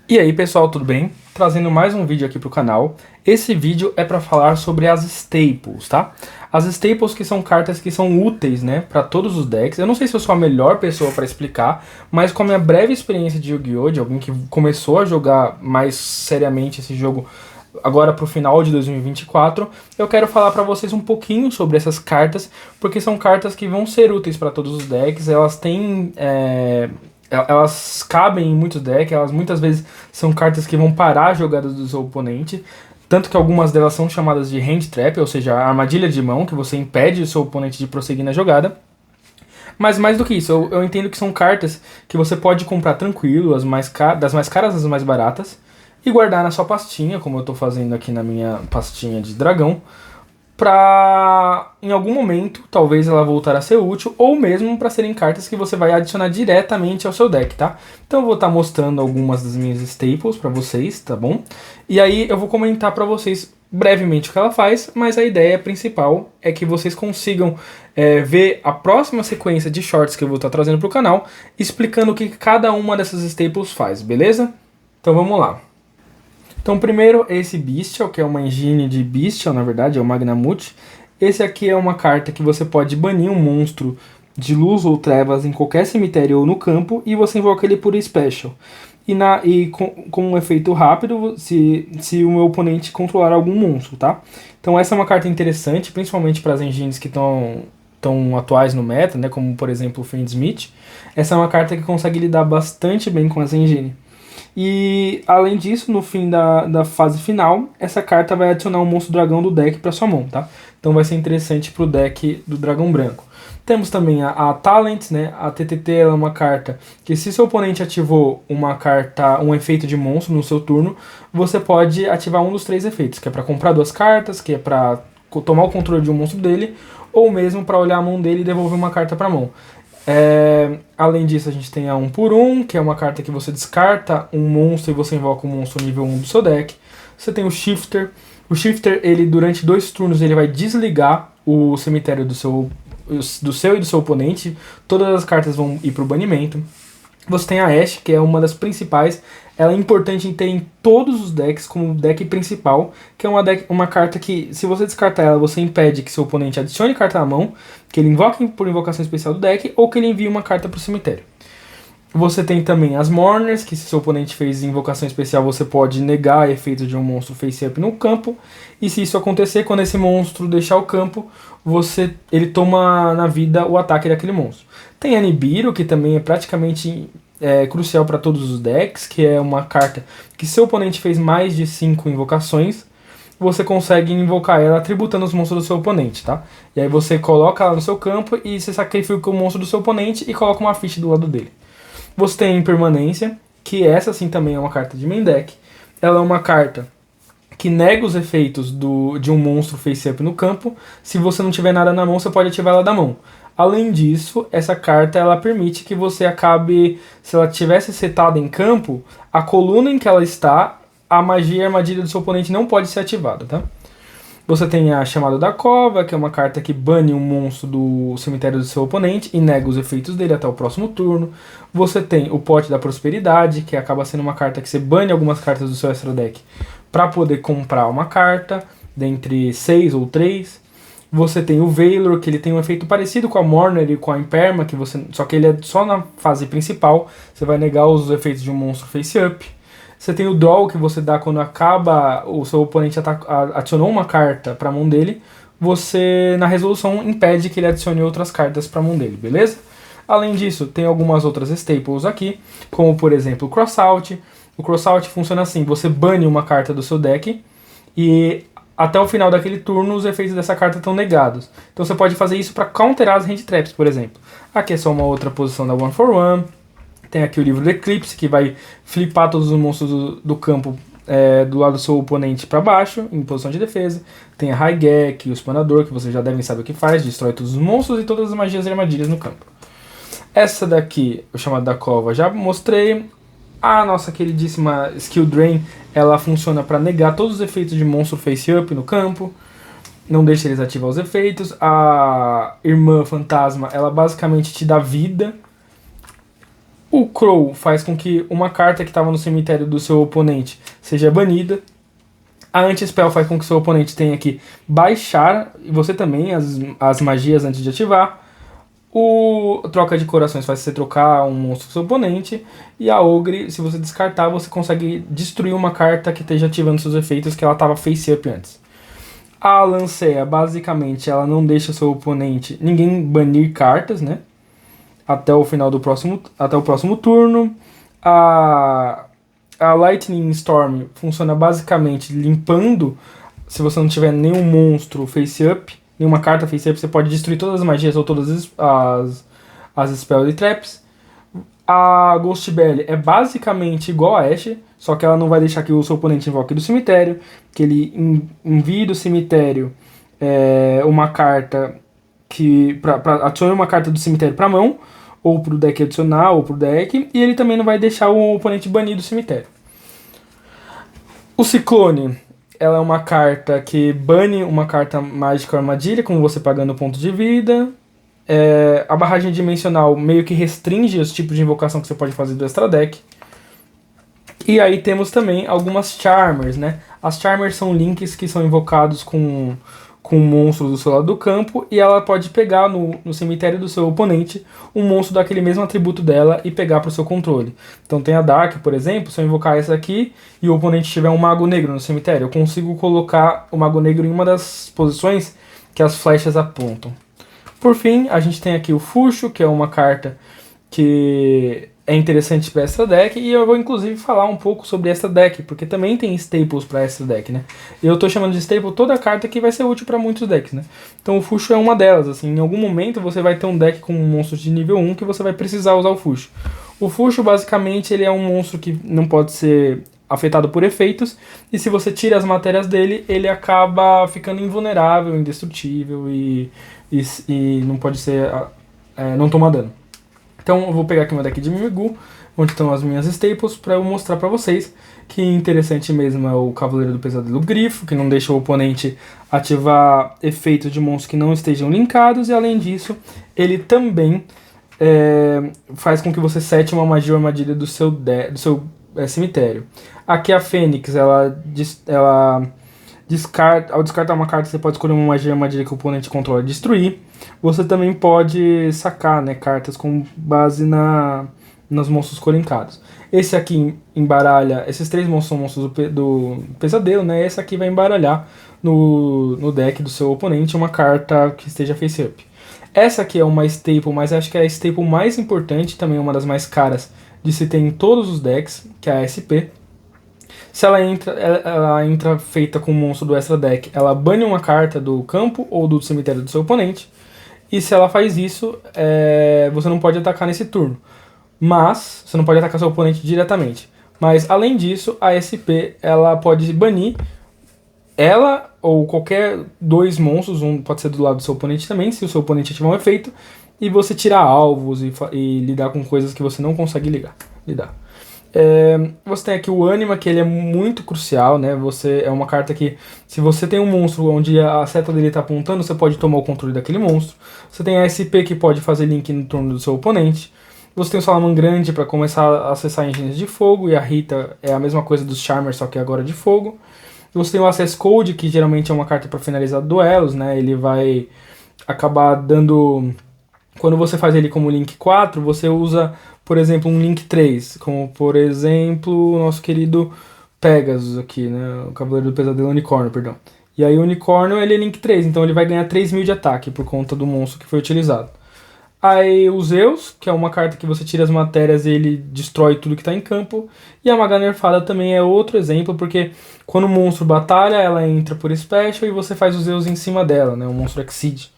E aí pessoal, tudo bem? Trazendo mais um vídeo aqui pro canal. Esse vídeo é para falar sobre as Staples, tá? As Staples que são cartas que são úteis, né, para todos os decks. Eu não sei se eu sou a melhor pessoa para explicar, mas com a minha breve experiência de Yu-Gi-Oh!, de alguém que começou a jogar mais seriamente esse jogo agora pro final de 2024, eu quero falar para vocês um pouquinho sobre essas cartas, porque são cartas que vão ser úteis para todos os decks. Elas têm elas cabem em muitos decks, elas muitas vezes são cartas que vão parar a jogada do seu oponente, tanto que algumas delas são chamadas de hand trap, ou seja, a armadilha de mão, que você impede o seu oponente de prosseguir na jogada. Mas mais do que isso, eu entendo que são cartas que você pode comprar tranquilo, das mais caras às mais baratas, e guardar na sua pastinha, como eu estou fazendo aqui na minha pastinha de dragão, pra em algum momento talvez ela voltar a ser útil, ou mesmo para serem cartas que você vai adicionar diretamente ao seu deck, tá? Então eu vou estar mostrando algumas das minhas staples para vocês, tá bom? E aí eu vou comentar para vocês brevemente o que ela faz, mas a ideia principal é que vocês consigam ver a próxima sequência de shorts que eu vou estar trazendo para o canal, explicando o que cada uma dessas staples faz, beleza? Então vamos lá. Então primeiro esse Bestial, que é uma engine de Bestial, na verdade, é o Magnamut. Esse aqui é uma carta que você pode banir um monstro de luz ou trevas em qualquer cemitério ou no campo, e você invoca ele por Special. E com um efeito rápido, se o meu oponente controlar algum monstro, tá? Então essa é uma carta interessante, principalmente para as engines que estão atuais no meta, né? Como por exemplo o Fiendsmith. Essa é uma carta que consegue lidar bastante bem com essa engine. E além disso, no fim da fase final, essa carta vai adicionar um monstro dragão do deck para sua mão, tá? Então vai ser interessante pro deck do dragão branco. Temos também a Talent, né? A TTT é uma carta que, se seu oponente ativou um efeito de monstro no seu turno, você pode ativar um dos três efeitos, que é para comprar duas cartas, que é para tomar o controle de um monstro dele, ou mesmo para olhar a mão dele e devolver uma carta para a mão. Além disso, a gente tem a 1 por 1, que é uma carta que você descarta um monstro e você invoca um monstro nível 1 do seu deck. Você tem o Shifter. O Shifter, ele durante 2 turnos, ele vai desligar o cemitério do seu e do seu oponente. Todas as cartas vão ir para o banimento. Você tem a Ashe, que é uma das principais. Ela é importante em ter em todos os decks como deck principal, que é uma carta que, se você descartar ela, você impede que seu oponente adicione carta à mão, que ele invoque por invocação especial do deck, ou que ele envie uma carta para o cemitério. Você tem também as Mourners, que se seu oponente fez invocação especial, você pode negar efeitos de um monstro face-up no campo. E se isso acontecer, quando esse monstro deixar o campo, ele toma na vida o ataque daquele monstro. Tem a Nibiru, que também é praticamente crucial para todos os decks, que é uma carta que, se seu oponente fez mais de 5 invocações, você consegue invocar ela tributando os monstros do seu oponente, tá? E aí você coloca ela no seu campo e você sacrifica o monstro do seu oponente e coloca uma ficha do lado dele. Você tem Impermanência, que essa sim também é uma carta de main deck. Ela é uma carta que nega os efeitos de um monstro face-up no campo. Se você não tiver nada na mão, você pode ativar ela da mão. Além disso, essa carta ela permite que você acabe, se ela tivesse setada em campo, a coluna em que ela está, a magia e a armadilha do seu oponente não pode ser ativada, tá? Você tem a Chamada da Cova, que é uma carta que bane um monstro do cemitério do seu oponente e nega os efeitos dele até o próximo turno. Você tem o Pote da Prosperidade, que acaba sendo uma carta que você bane algumas cartas do seu extra deck para poder comprar uma carta, dentre 6 ou 3. Você tem o Veilor, que ele tem um efeito parecido com a Mourner e com a Imperma, só que ele é só na fase principal, você vai negar os efeitos de um monstro face-up. Você tem o Draw, que você dá quando acaba, o seu oponente adicionou uma carta para a mão dele, você, na resolução, impede que ele adicione outras cartas para a mão dele, beleza? Além disso, tem algumas outras staples aqui, como por exemplo o Crossout. O Crossout funciona assim, você bane uma carta do seu deck e até o final daquele turno os efeitos dessa carta estão negados. Então você pode fazer isso para counterar as hand traps, por exemplo. Aqui é só uma outra posição da 1 for 1. Tem aqui o livro do Eclipse, que vai flipar todos os monstros do campo do lado do seu oponente para baixo, em posição de defesa. Tem a Raigek, o Espanador, que vocês já devem saber o que faz, destrói todos os monstros e todas as magias e armadilhas no campo. Essa daqui, o Chamado da Cova, já mostrei. A nossa queridíssima Skill Drain, ela funciona para negar todos os efeitos de monstro face-up no campo. Não deixa eles ativar os efeitos. A Irmã Fantasma, ela basicamente te dá vida. O Crow faz com que uma carta que estava no cemitério do seu oponente seja banida. A Anti-Spell faz com que seu oponente tenha que baixar, e você também, as magias antes de ativar. O Troca de Corações faz você trocar um monstro do seu oponente. E a Ogre, se você descartar, você consegue destruir uma carta que esteja ativando seus efeitos, que ela estava face up antes. A Lanceia, basicamente, ela não deixa seu oponente, ninguém banir cartas, né? Até o próximo turno. A Lightning Storm funciona basicamente limpando. Se você não tiver nenhum monstro face up, nenhuma carta face up, você pode destruir todas as magias ou todas as spells e traps. A Ghost Belly é basicamente igual a Ashe, só que ela não vai deixar que o seu oponente invoque do cemitério, que ele envie do cemitério uma carta adicione uma carta do cemitério para mão, ou pro deck adicional, ou pro deck, e ele também não vai deixar o oponente banir do cemitério. O Ciclone, ela é uma carta que bane uma carta mágica ou armadilha, com você pagando ponto de vida. A barragem dimensional meio que restringe os tipos de invocação que você pode fazer do extra deck. E aí temos também algumas Charmers, né? As Charmers são links que são invocados com monstros do seu lado do campo, e ela pode pegar no cemitério do seu oponente um monstro daquele mesmo atributo dela e pegar para o seu controle. Então tem a Dark, por exemplo, se eu invocar essa aqui e o oponente tiver um Mago Negro no cemitério, eu consigo colocar o Mago Negro em uma das posições que as flechas apontam. Por fim, a gente tem aqui o Fuxo, que é uma carta que é interessante para extra deck, e eu vou inclusive falar um pouco sobre extra deck, porque também tem staples para extra deck, né? Eu tô chamando de staple toda carta que vai ser útil para muitos decks, né? Então o Fuxo é uma delas, assim, em algum momento você vai ter um deck com monstros de nível 1 que você vai precisar usar o Fuxo. O Fuxo, basicamente, ele é um monstro que não pode ser afetado por efeitos, e se você tira as matérias dele, ele acaba ficando invulnerável, indestrutível e não pode ser... não toma dano. Então eu vou pegar aqui meu deck de Mimigu, onde estão as minhas staples, para eu mostrar para vocês que interessante mesmo é o Cavaleiro do Pesadelo Grifo, que não deixa o oponente ativar efeitos de monstros que não estejam linkados, e além disso, ele também faz com que você sete uma magia ou armadilha do seu cemitério. Aqui a Fênix, ela ao descartar uma carta, você pode escolher uma magia ou armadilha que o oponente controla e destruir. Você também pode sacar, né, cartas com base nos monstros colincados. Esse aqui embaralha... Esses três monstros são monstros do pesadelo, né? Esse aqui vai embaralhar no deck do seu oponente uma carta que esteja face up. Essa aqui é uma staple, mas acho que é a staple mais importante, também uma das mais caras de se ter em todos os decks, que é a SP. Se ela entra feita com o monstro do extra deck, ela bane uma carta do campo ou do cemitério do seu oponente. E se ela faz isso, você não pode atacar nesse turno. Mas, você não pode atacar seu oponente diretamente. Mas, além disso, a SP ela pode banir ela ou qualquer dois monstros, um pode ser do lado do seu oponente também, se o seu oponente ativar um efeito, e você tirar alvos e lidar com coisas que você não consegue lidar. Você tem aqui o Anima, que ele é muito crucial, né? É uma carta que, se você tem um monstro onde a seta dele está apontando, você pode tomar o controle daquele monstro. Você tem a SP, que pode fazer link no turno do seu oponente. Você tem o Salamangrande para começar a acessar engines de fogo, e a Rita é a mesma coisa dos Charmers, só que agora de fogo. Você tem o Access Code, que geralmente é uma carta para finalizar duelos, né? Ele vai acabar dando... Quando você faz ele como Link 4, você usa, por exemplo, um Link 3, como, por exemplo, o nosso querido Pegasus aqui, né? O Cavaleiro do Pesadelo Unicórnio, perdão. E aí o Unicórnio, ele é Link 3, então ele vai ganhar 3.000 de ataque por conta do monstro que foi utilizado. Aí o Zeus, que é uma carta que você tira as matérias e ele destrói tudo que está em campo. E a Maga Nerfada também é outro exemplo, porque quando o monstro batalha, ela entra por Special e você faz o Zeus em cima dela, né? O monstro Exceed.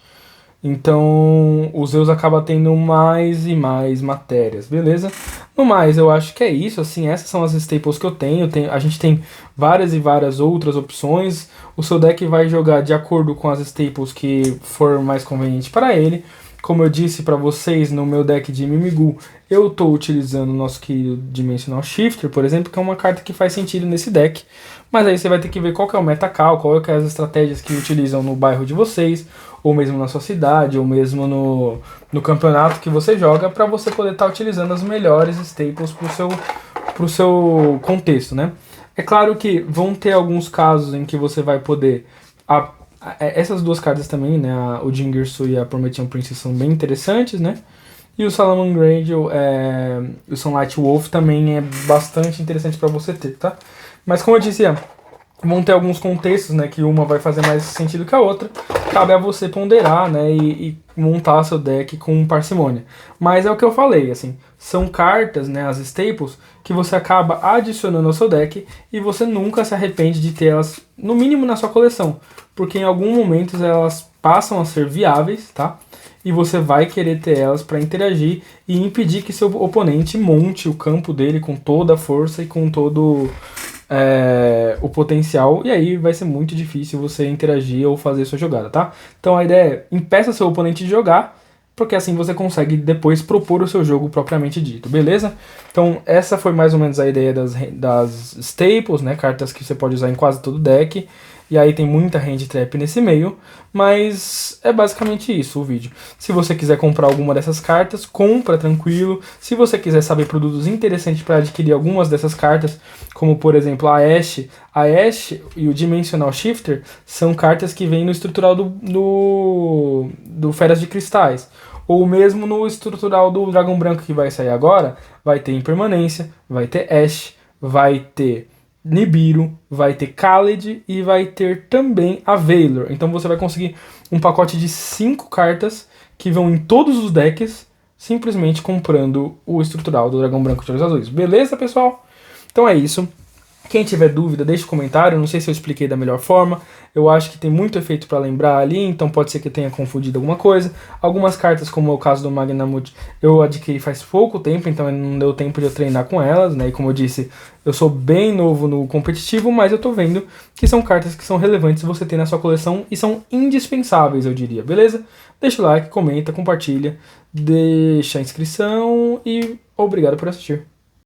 Então o Zeus acaba tendo mais e mais matérias, beleza? No mais, eu acho que é isso, assim, essas são as staples que eu tenho. A gente tem várias e várias outras opções. O seu deck vai jogar de acordo com as staples que for mais conveniente para ele. Como eu disse para vocês no meu deck de Mimigu, eu estou utilizando o nosso querido Dimensional Shifter, por exemplo, que é uma carta que faz sentido nesse deck. Mas aí você vai ter que ver qual que é o metacal, qual que é as estratégias que utilizam no bairro de vocês, ou mesmo na sua cidade, ou mesmo no campeonato que você joga, para você poder estar utilizando as melhores staples pro seu contexto, né? É claro que vão ter alguns casos em que você vai poder... essas duas cartas também, né? O Jingirsu e a Promethean Princess são bem interessantes, né? E o Salamangreat, o Sunlight Wolf também é bastante interessante para você ter, tá? Mas como eu disse, vão ter alguns contextos, né? Que uma vai fazer mais sentido que a outra. Cabe a você ponderar, né? E montar seu deck com parcimônia. Mas é o que eu falei, assim, são cartas, né? As staples que você acaba adicionando ao seu deck e você nunca se arrepende de ter elas, no mínimo, na sua coleção. Porque em algum momento elas passam a ser viáveis, tá? E você vai querer ter elas para interagir e impedir que seu oponente monte o campo dele com toda a força e com todo o potencial. E aí vai ser muito difícil você interagir ou fazer sua jogada, tá? Então a ideia é impeça seu oponente de jogar, porque assim você consegue depois propor o seu jogo propriamente dito, beleza? Então essa foi mais ou menos a ideia das staples, né? Cartas que você pode usar em quase todo deck. E aí tem muita hand trap nesse meio, mas é basicamente isso o vídeo. Se você quiser comprar alguma dessas cartas, compra tranquilo. Se você quiser saber produtos interessantes para adquirir algumas dessas cartas, como por exemplo a Ash e o Dimensional Shifter são cartas que vêm no estrutural do Feras de Cristais. Ou mesmo no estrutural do Dragão Branco que vai sair agora, vai ter Impermanência, vai ter Ash, vai ter Nibiru, vai ter Khaled e vai ter também a Veilor. Então você vai conseguir um pacote de 5 cartas que vão em todos os decks, simplesmente comprando o estrutural do Dragão Branco de Olhos Azuis. Beleza, pessoal? Então é isso. Quem tiver dúvida, deixe um comentário. Não sei se eu expliquei da melhor forma. Eu acho que tem muito efeito para lembrar ali, então pode ser que eu tenha confundido alguma coisa. Algumas cartas, como é o caso do Magnamut, eu adquiri faz pouco tempo, então não deu tempo de eu treinar com elas, né? E como eu disse, eu sou bem novo no competitivo, mas eu tô vendo que são cartas que são relevantes você ter na sua coleção e são indispensáveis, eu diria, beleza? Deixa o like, comenta, compartilha, deixa a inscrição e obrigado por assistir.